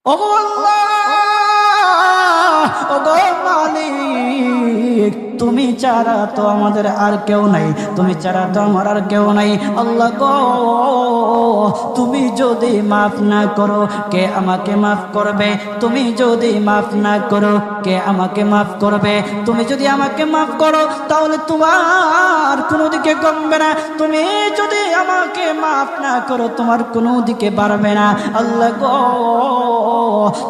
ওগো আল্লাহ, ওগো মালিক, তুমি ছাড়া তো আমাদের আর কেউ নাই, তুমি ছাড়া তো আমার আর কেউ নাই। আল্লাহ গো, তুমি যদি মাফ না করো কে আমাকে মাফ করবে? তুমি যদি মাফ না করো কে আমাকে মাফ করবে? তুমি যদি আমাকে মাফ করো তাহলে তোমার কোনো দিকে কমবে না, তুমি যদি আমাকে মাফ না করো তোমার কোনো দিকে বাড়বে না। আল্লাহ গো,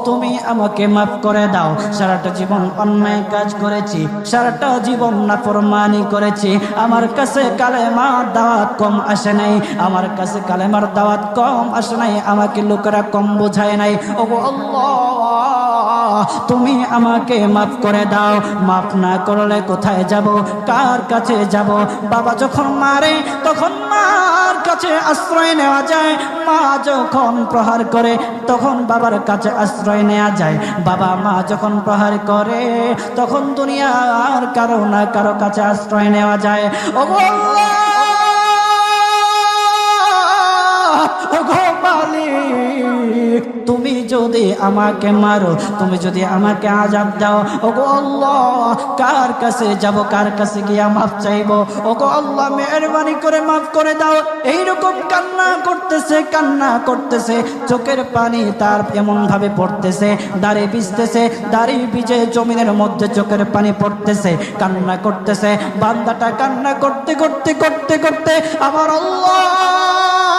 তুমি আমাকে মাফ করে দাও। সারাটা জীবন অন্যায় কাজ করেছি, সারাটা জীবন নাফরমানি করেছি, আমার কাছে কালেমার দাওয়াত কম আসে নাই, আমার কাছে কালেমার দাওয়াত কম আসে নাই, আমাকে লোকেরা কম বোঝায় নাই। ওগো আল্লাহ, তুমি আমাকে মাফ করে দাও। মাফ না করলে কোথায় যাব, কার কাছে যাব? বাবা যখন মারে তখন মার কাছে আশ্রয় নেওয়া যায়, মা যখন প্রহার করে তখন বাবার কাছে আশ্রয় নেওয়া যায়, বাবা মা যখন প্রহার করে তখন দুনিয়ার কারো না কারো কাছে আশ্রয় নেওয়া যায়। ওগো আল্লাহ, ওগো মালিক, তুমি যদি আমাকে মারো, তুমি যদি আমাকে আযাব দাও, ওগো আল্লাহ, কার কাছে যাব, কার কাছে গিয়া মাফ চাইবো? ওগো আল্লাহ, মেহেরবানি করে মাফ করে দাও। এইরকম কান্না করতেছে, কান্না করতেছে, চোখের পানি তার এমন ভাবে পড়তেছে, দাড়ি ভিজতেছে, দাড়ি ভিজে জমিনের মধ্যে চোখের পানি পড়তেছে, কান্না করতেছে। বান্দাটা কান্না করতে করতে করতে করতে আমার আল্লাহর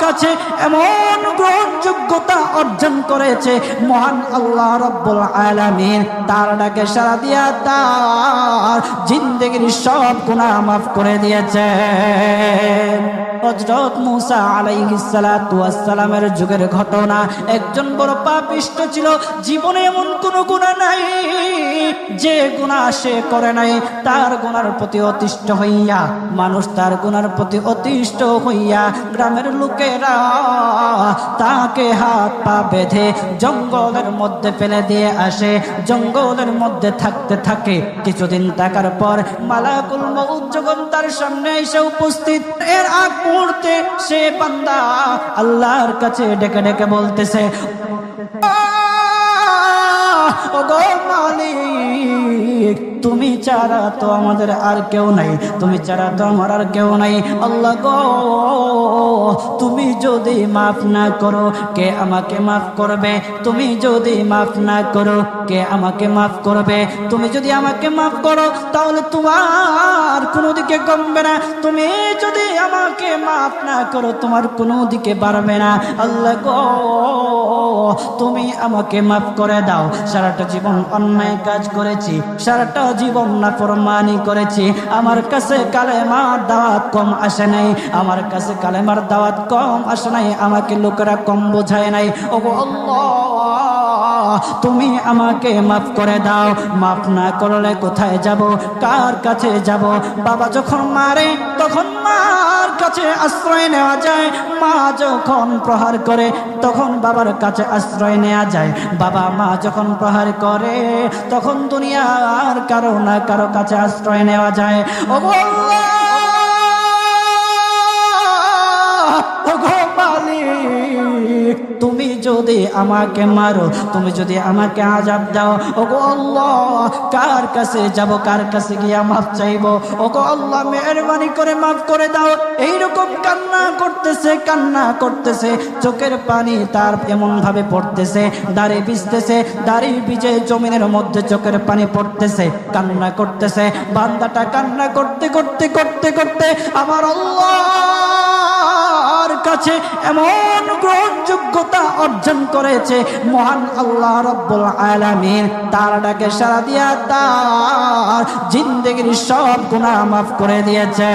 কাছে এমন গ্রহণযোগ্যতা অর্জন করেছে, মহান আল্লাহ রাব্বুল আলামিন তার ডাকে সাড়া দিয়া তার জিন্দেগির সব গুনাহ মাফ করে দিয়েছে। হযরত মূসা আলাইহিস সালাতু ওয়াস সালামের যুগের ঘটনা। একজন বড় পাপিষ্ঠ ছিল, জীবনে এমন কোন গুনাহ নাই যে গুনাহ সে করে নাই। তার গুনার প্রতি অতিষ্ঠ হইয়া, মানুষ তার গুনার প্রতি অতিষ্ঠ হইয়া, গ্রামের লোকেরা তাকে হাত পা বেঁধে জঙ্গলের মধ্যে ফেলে দিয়ে আসে। জঙ্গলের মধ্যে থাকতে থাকে, কিছুদিন থাকার পর মালাকুল মউত যখন তার সামনে এসে উপস্থিত, এর আগ মুহূর্তে সে বান্দা আল্লাহর কাছে ডেকে ডেকে বলতেছে, ওগো মালিক, তুমি ছাড়া তো আমাদের আর কেউ নাই, তুমি ছাড়া তো আমার আর কেউ নাই। আল্লাহ গো, তুমি যদি মাফ না করো কে আমাকে মাফ করবে? তুমি যদি মাফ না করো কে আমাকে মাফ করবে? তুমি যদি আমাকে মাফ করো তাহলে তোমার কোনো দিকে কমবে না, তুমি যদি আমাকে মাফ না করো তোমার কোনো দিকে বাড়বে না। আল্লাহ গো, তুমি আমাকে মাফ করে দাও। সারাটা জীবন অন্যায় কাজ করেছি, সারাটা জীবন নাফরমানি করেছি, আমার কাছে কালেমার দাওয়াত কম আসে নাই, আমার কাছে কালেমার দাওয়াত কম আসে নাই, আমাকে লোকেরা কম বোঝায় নাই। ওগো আল্লাহ, তুমি আমাকে মাফ করে দাও। মাফ না করলে কোথায় যাব, কার কাছে যাব? বাবা যখন মারে তখন মার কাছে আশ্রয় নেওয়া যায়, মা যখন প্রহার করে তখন বাবার কাছে আশ্রয় নেওয়া যায়, বাবা মা যখন প্রহার করে তখন দুনিয়ার কারো না কারো কাছে আশ্রয় নেওয়া যায়। ওগো আল্লাহ, ওগো মালিক, তুমি যদি আমাকে মারো, তুমি যদি আমাকে আযাব দাও, ওগো আল্লাহ, কার কাছে যাব, কার কাছে গিয়া মাফ চাইবো? ওগো আল্লাহ, মেহেরবানি করে মাফ করে দাও। এইরকম কান্না করতেছে, কান্না করতেছে, চোখের পানি তার এমন ভাবে পড়তেছে, দাড়ি ভিজতেছে, দাড়ি ভিজে জমিনের মধ্যে চোখের পানি পড়তেছে, কান্না করতেছে। বান্দাটা কান্না করতে করতে করতে করতে আমার আল্লাহর কাছে এমন গ্রহণযোগ্যতা অর্জন করেছে, মহান আল্লাহ রাব্বুল আলামিন তার ডাকে সাড়া দিয়া তার জিন্দেগির সব গুনাহ মাফ করে দিয়েছে।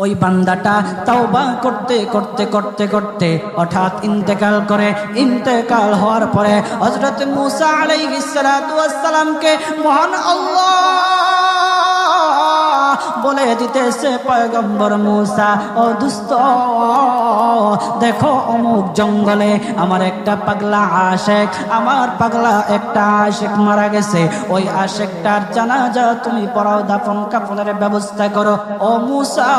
ওই বান্দাটা তাওবা করতে করতে করতে করতে হঠাৎ ইন্তেকাল করে। ইন্তেকাল হওয়ার পরে হযরত মূসা আলাইহিস সালাতু ওয়াস সালামকে মহান আল্লাহ বলে দিতেছে পয়গম্বর মূসা, ও দুস্থ, দেখো অমুক জঙ্গলে আমার একটা পাগলা আশেক, আমার পাগলা একটা আশেক মারা গেছে, ওই আশেকটার জানাজা তুমি পড়াও, দাফন কাফনের ব্যবস্থা করো। ও মূসা,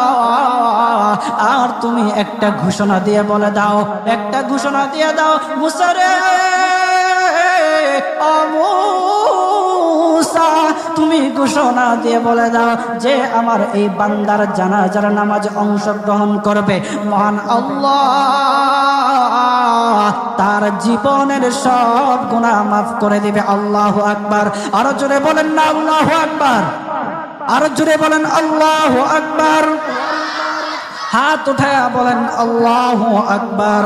আর তুমি একটা ঘোষণা দিয়ে বলে দাও, একটা ঘোষণা দিয়ে দাও মূসা রে, ও মূসা, তুমি ঘোষণা দিয়ে বলে দাও যে আমার এই বান্দার জানাজার নামাজ অংশগ্রহণ করবে, মহান আল্লাহ তার জীবনের সব গুনাহ মাফ করে দিবে। আল্লাহু আকবার। আরো জোরে বলেন না আল্লাহু আকবার, আরো জোরে বলেন আল্লাহু আকবার। হাত উঠায়া বলেন আল্লাহু আকবার,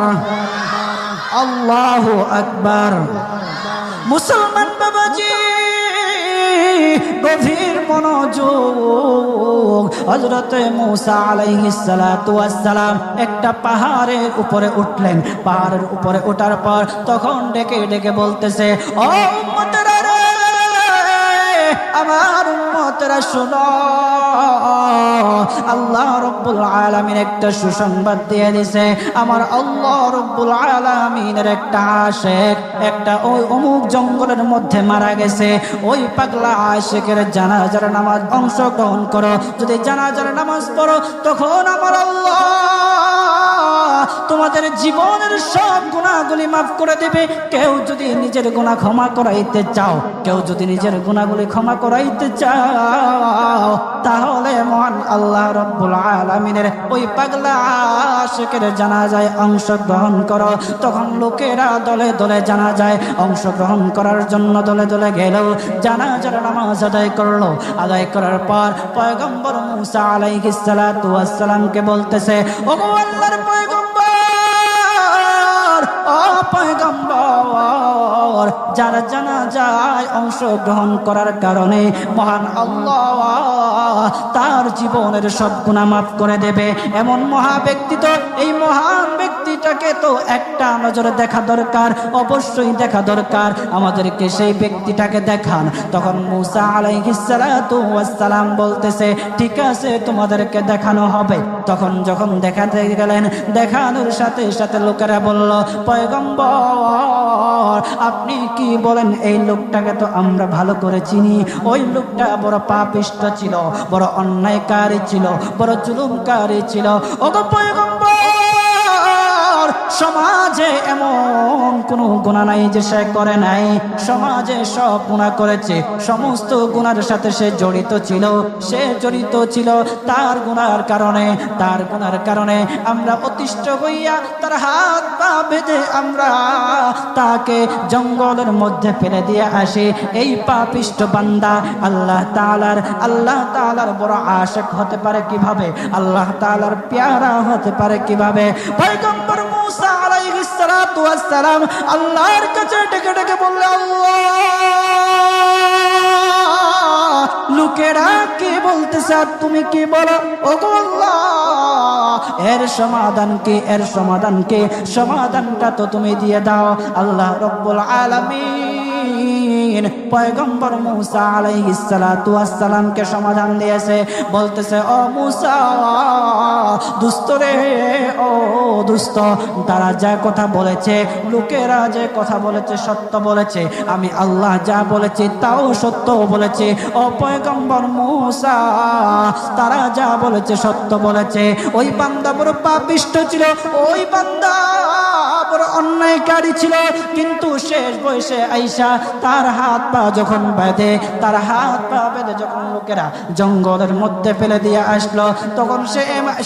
আল্লাহু আকবার। মুসলমান বাবাজি, গভীর মনোযোগ। হযরত মূসা আলাইহিস সালাতু ওয়াস সালাম একটা পাহাড়ের উপরে উঠলেন। পাহাড়ের উপরে ওঠার পর তখন ডেকে ডেকে বলতেছে, ও উম্মতেরা রে, আমার উম্মতেরা শোনো, আল্লাহ রব্বুল আলামিন একটা সুসংবাদ দিয়ে দিয়েছে। আমার আল্লাহ রব্বুল আলামিনের একটা আশিক একটা ওই অমুক জঙ্গলের মধ্যে মারা গেছে, ওই পাগলা আশিকের জানাজার নামাজ অংশগ্রহণ করো। যদি জানাজার নামাজ পড়ো তখন আমার আল্লাহ তোমাদের জীবনের সব গুনাহগুলি মাফ করে দেবে। কেউ যদি নিজের গুনাহ ক্ষমা করাইতে চাও, কেউ যদি নিজের গুনাহগুলি ক্ষমা করাইতে চাও, তাহলে মহান আল্লাহ রব্বুল আলামিনের ওই পাগলা আশিকের জানাজায় অংশগ্রহণ করো। তখন লোকেরা দলে দলে জানাজায় অংশগ্রহণ করার জন্য দলে দলে গেল, জানাজার নামাজ আদায় করলো। আদায় করার পর পয়গম্বর মূসা আলাইহিস সালাতু ওয়াস সালামকে বলতেছে, ওগো আল্লাহর পয়গম্বর, ও পয়গম্বর, যারা জানাজায় অংশগ্রহণ করার কারণে মহান আল্লাহ তার জীবনের সব গুনাহ মাফ করে দেবে, এমন মহা ব্যক্তি তো, এই মহান ব্যক্তিটাকে তো একটা নজরে দেখা দরকার, অবশ্যই দেখা দরকার, আমাদেরকে সেই ব্যক্তিটাকে দেখান। তখন মূসা আলাইহিস সালাতু ওয়াস সালাম বলতেছে, ঠিক আছে, তোমাদেরকে দেখানো হবে। তখন যখন দেখাতে গেলেন, দেখানোর সাথে সাথে লোকেরা বলল, পয়গম্বর, আপনি কি বলেন, এই লোকটাকে তো আমরা ভালো করে চিনি, ওই লোকটা বড় পাপিষ্ঠ ছিল, বড় অন্যায়কারী ছিল, বড় জুলুমকারী ছিল। ওগো পয়গম্বর, সমাজে এমন কোনো গুনাহ নাই যে সে করে নাই, সমাজে সব গুনাহ করেছে, সমস্ত গুনার সাথে সে জড়িত ছিল, সে জড়িত ছিল। তার গুনার কারণে, তার গুনার কারণে আমরা অতিষ্ঠ হইয়া তার হাত পা বেঁধে আমরা তাকে জঙ্গলের মধ্যে ফেলে দিয়ে আসি। এই পাপিষ্ঠ বান্দা আল্লাহ তাআলার বড় আশিক হতে পারে কিভাবে, আল্লাহ তাআলার প্যারা হতে পারে কিভাবে? পয়গম্বর মূসা আলাইহিস সালাতু ওয়াস সালাম আল্লাহর কাছে ডেকে ডেকে বললেন, আল্লাহ, লোকেরা কি বলতেছে আর তুমি কি বলো? ওগো আল্লাহ, এর সমাধান কি, এর সমাধান কি? সমাধানটা তো তুমি দিয়ে দাও। আল্লাহ রব্বুল আলামিন পয়গম্বর মূসা আলাইহিস সালাতু ওয়াস সালামকে সমাধান দিয়েছে। বলতেছে, ও মূসা, দুষ্ট রে, ও দুষ্ট, তারা যা কথা বলেছে, লোকেরা যে কথা বলেছে সত্য বলেছে, আমি আল্লাহ যা বলেছি তাও সত্য বলেছে। ও পয়গম্বর মূসা, তারা যা বলেছে সত্য বলেছে। ওই বান্দা বড় পাপিষ্ঠ ছিল, ওই বান্দা বড় অন্যায়কারী ছিল, কিন্তু শেষ বয়সে আইসা তার হাত পা যখন বেঁধে, তার হাত পা বেঁধে যখন লোকেরা জঙ্গলের মধ্যে ফেলে দিয়ে আসলো, তখন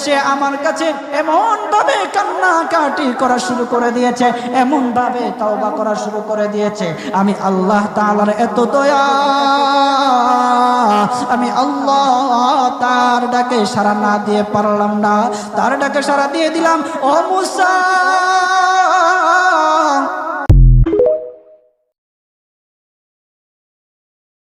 সে আমার কাছে এমন ভাবে কান্নাকাটি করা শুরু করে দিয়েছে, এমন ভাবে তওবা করা শুরু করে দিয়েছে। আমি আল্লাহ তাআলার এত দয়া, আমি আল্লাহ তার ডাকে সাড়া না দিয়ে পারলাম না, তার ডাকে সাড়া দিয়ে দিলাম। ও মূসা,